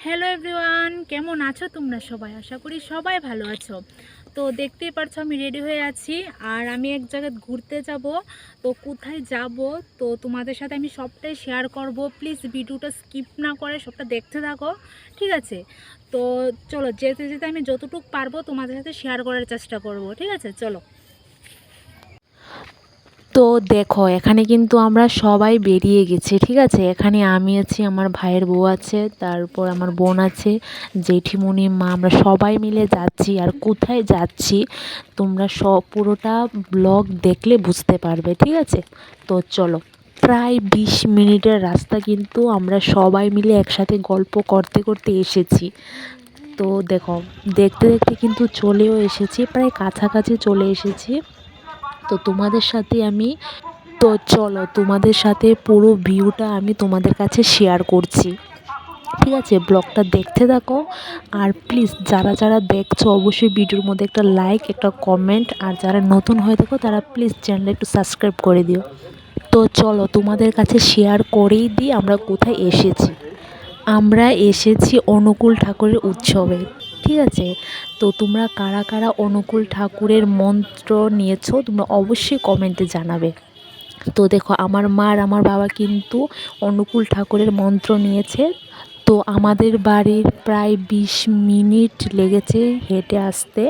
Hello everyone, কেমন আছো তোমরা সবাই? আশা করি সবাই ভালো আছো। তো দেখতেই পারছো আমি রেডি হয়ে আছি, আর আমি এক জায়গায় ঘুরতে যাব। তো কোথায় যাব তো তোমাদের সাথে আমি সবটাই শেয়ার করব। প্লিজ ভিডিওটা স্কিপ না করে সবটা দেখতে থাকো, ঠিক আছে? তো চলো, যেতে যেতে আমি যতটুকু পারবো তোমাদের সাথে শেয়ার করার চেষ্টা করব, ঠিক আছে? চলো। তো দেখো, এখানে কিন্তু আমরা সবাই বেরিয়ে গেছি, ঠিক আছে? এখানে আমি আছি, আমার ভাইয়ের বউ আছে, তারপর আমার বোন আছে, জেঠিমুনি, মা, আমরা সবাই মিলে যাচ্ছি। আর কোথায় যাচ্ছি তোমরা সব পুরোটা ব্লগ দেখলে বুঝতে পারবে, ঠিক আছে? তো চলো। প্রায় 20 মিনিটের রাস্তা কিন্তু আমরা সবাই মিলে একসাথে গল্প করতে করতে এসেছি। তো দেখো, দেখতে দেখতে কিন্তু চলেও এসেছি, প্রায় কাছাকাছি চলে এসেছি। তো তোমাদের সাথে আমি তো চলো, তোমাদের সাথে পুরো ভিউটা আমি তোমাদের কাছে শেয়ার করছি, ঠিক আছে? ব্লগটা দেখতে থাকো। আর প্লিজ যারা যারা দেখছো অবশ্যই ভিডিওর মধ্যে একটা লাইক, একটা কমেন্ট, আর যারা নতুন হয়ে থাকো তারা প্লিজ চ্যানেলটা একটু সাবস্ক্রাইব করে দিও। তো চলো, তোমাদের কাছে শেয়ার করেই দিই আমরা কোথায় এসেছি। আমরা এসেছি অনুকূল ঠাকুরের উৎসবে, ঠিক আছে? তো তোমরা কারা কারা অনুকূল ঠাকুরের মন্ত্র নিয়েছো তোমরা অবশ্যই কমেন্টে জানাবে। তো দেখো, আমার মা আর আমার বাবা কিন্তু অনুকূল ঠাকুরের মন্ত্র নিয়েছে। তো আমাদের বাড়ির প্রায় 20 মিনিট লেগেছে হেঁটে আসতে।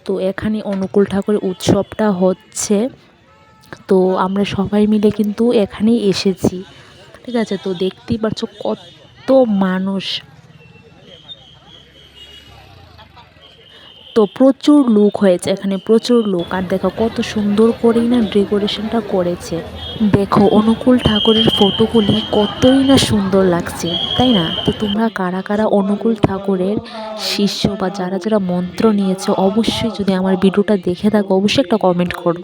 তো এখানে অনুকূল ঠাকুরের উৎসবটা হচ্ছে। তো আমরা সবাই মিলে কিন্তু এখানেই এসেছি, ঠিক আছে? তো দেখতেই পাচ্ছ কত মানুষ। তো প্রচুর লোক হয়েছে এখানে, প্রচুর লোক। আর দেখো কত সুন্দর করেই না ডেকোরেশনটা করেছে। দেখো, অনুকূল ঠাকুরের ফটোগুলি কতই না সুন্দর লাগছে, তাই না? তো তোমরা কারা কারা অনুকূল ঠাকুরের শিষ্য বা যারা যারা মন্ত্র নিয়েছো অবশ্যই, যদি আমার ভিডিওটা দেখে থাকো অবশ্যই একটা কমেন্ট করো।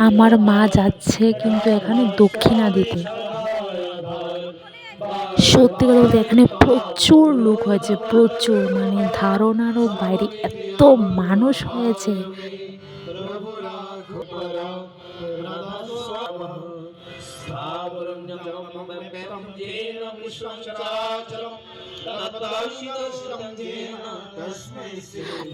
আমার মা যাচ্ছে কিন্তু এখানে দক্ষিণা দিতে। সত্যি কথা বলতে এখানে প্রচুর লোক হয়েছে, প্রচুর, মানে ধারণারও বাইরে এত মানুষ হয়েছে।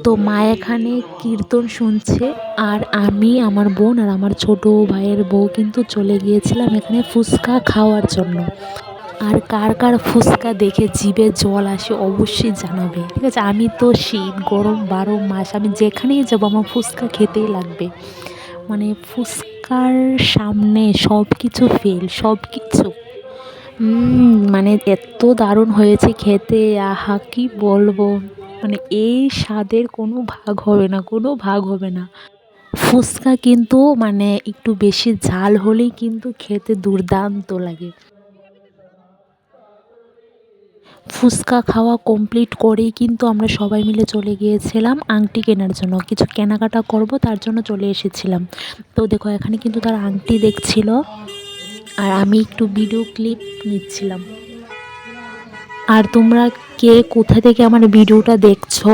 তো মা এখানে কীর্তন শুনছে, আর আমি, আমার বোন আর আমার ছোট ভাইয়ের বউ কিন্তু চলে গিয়েছিলাম এখানে ফুচকা খাওয়ার জন্য। আর কার কার ফুচকা দেখে জিভে জল আসে অবশ্যই জানাবে, ঠিক আছে? আমি তো শীত গরম 12 মাস আমি যেখানেই যাবো আমার ফুচকা খেতেই লাগবে। মানে ফুচকার সামনে সব কিছু ফেল, সব কিছু। মানে এত দারুণ হয়েছে খেতে, আহা কি বলবো! মানে এই স্বাদের কোনো ভাগ হবে না, কোনো ভাগ হবে না। ফুচকা কিন্তু মানে একটু বেশি ঝাল হলেই কিন্তু খেতে দুর্দান্ত লাগে। ফুচকা খাওয়া কমপ্লিট করেই কিন্তু আমরা সবাই মিলে চলে গিয়েছিলাম আংটি কেনার জন্য, কিছু কেনাকাটা করব তার জন্য চলে এসেছিলাম। তো দেখো, এখানে কিন্তু তারা আংটি দেখছিল, আর আমি একটু ভিডিও ক্লিপ নিচ্ছিলাম। আর তোমরা কে কোথা থেকে আমার ভিডিওটা দেখছো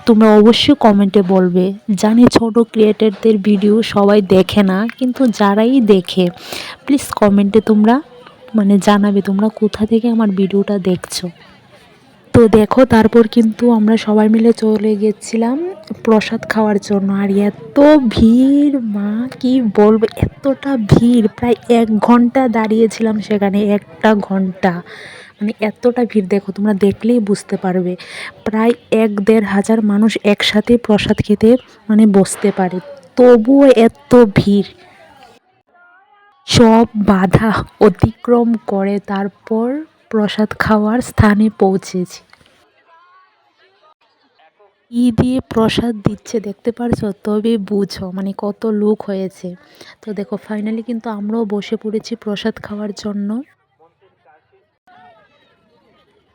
তোমরা অবশ্যই কমেন্টে বলবে। জানি ছোট ক্রিয়েটরদের ভিডিও সবাই দেখে না, কিন্তু যারাই দেখে প্লিজ কমেন্টে তোমরা মানে জানাবে তোমরা কোথা থেকে আমার ভিডিওটা দেখছো। তো দেখো, তারপর কিন্তু আমরা সবাই মিলে চলে গেছিলাম প্রসাদ খাওয়ার জন্য। আর এত ভিড়, মা কি বলবো, এতটা ভিড়, প্রায় 1 ঘন্টা দাঁড়িয়েছিলাম সেখানে, 1টা ঘন্টা। মানে এতটা ভিড়, দেখো তোমরা দেখলেই বুঝতে পারবে। প্রায় 1-1.5 হাজার মানুষ একসাথে প্রসাদ খেতে মানে বসতে পারে, তবুও এত ভিড়। সব বাধা অতিক্রম করে তারপর প্রসাদ খাওয়ার স্থানে পৌঁছেছি। কি দিয়ে প্রসাদ দিচ্ছে দেখতে পারছো, তবে বুঝো মানে কত লোক হয়েছে। তো দেখো, ফাইনালি কিন্তু আমরাও বসে পড়েছি প্রসাদ খাওয়ার জন্য।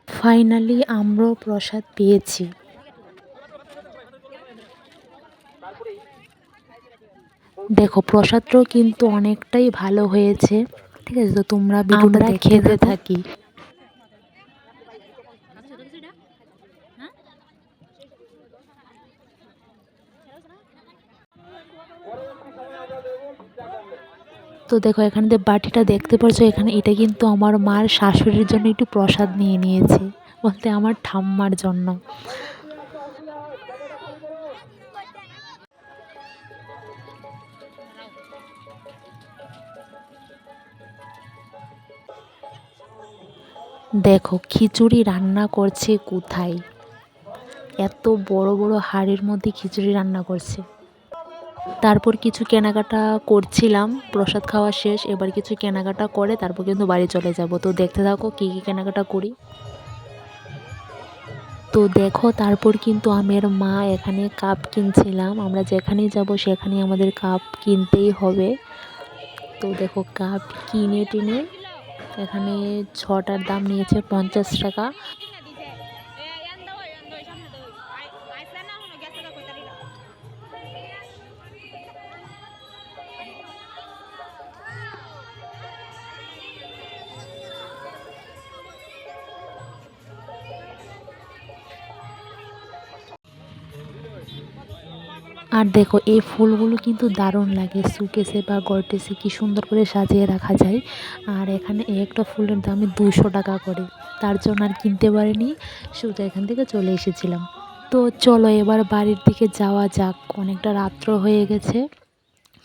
ফাইনালি আমরাও প্রসাদ পেয়েছি। দেখো, প্রসাদটাও কিন্তু অনেকটাই ভালো হয়েছে, ঠিক আছে? তো তোমরা ভিডিওটা দেখতে থাকি। তো দেখো এখানে যে বাটিটা দেখতে পাচ্ছ, এখানে এটা কিন্তু আমার মার শাশুড়ির জন্য একটু প্রসাদ নিয়ে নিয়েছে, বলতে আমার ঠাম্মার জন্য। দেখো খিচুড়ি রান্না করছে কোথায়, এত বড় বড় হাঁড়ির মধ্যে খিচুড়ি রান্না করছে। তারপর কিছু কেনাকাটা করছিলাম, প্রসাদ খাওয়া শেষ, এবার কিছু কেনাকাটা করে তারপর কিন্তু বাড়ি চলে যাব। তো দেখতে থাকো কী কী কেনাকাটা করি। তো দেখো তারপর কিন্তু আমি আর মা এখানে কাপ কিনছিলাম, আমরা যেখানেই যাব সেখানেই আমাদের কাপ কিনতেই হবে। তো দেখো কাপ কিনে টিনে এখানে 6টার দাম নিয়েছে 50 টাকা। আর দেখো এই ফুলগুলো কিন্তু দারুণ লাগে, সুকেসে বা গর্টেসে কি সুন্দর করে সাজিয়ে রাখা যায়। আর এখানে একটা ফুলের দামই 200 টাকা করে, তার জন্য আর কিনতে পারিনি, সোজা এখান থেকে চলে এসেছিলাম। তো চলো এবার বাড়ির দিকে যাওয়া যাক, অনেকটা রাত্র হয়ে গেছে।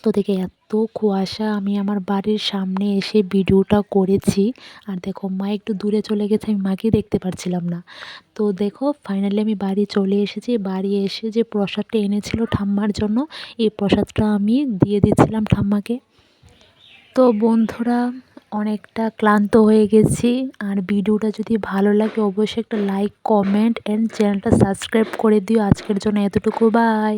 তো দেখে এত কুয়াশা, আমি আমার বাড়ির সামনে এসে ভিডিওটা করেছি। আর দেখো মা একটু দূরে চলে গেছে, আমি মাকে দেখতে পারছিলাম না। তো দেখো ফাইনালি আমি বাড়ি চলে এসেছি, বাড়ি এসে যে প্রসাদটা এনেছিল ঠাম্মার জন্য, এই প্রসাদটা আমি দিয়ে দিচ্ছিলাম ঠাম্মাকে। তো বন্ধুরা অনেকটা ক্লান্ত হয়ে গেছি, আর ভিডিওটা যদি ভালো লাগে অবশ্যই একটা লাইক, কমেন্ট অ্যান্ড চ্যানেলটা সাবস্ক্রাইব করে দিও। আজকের জন্য এতটুকু, বাই।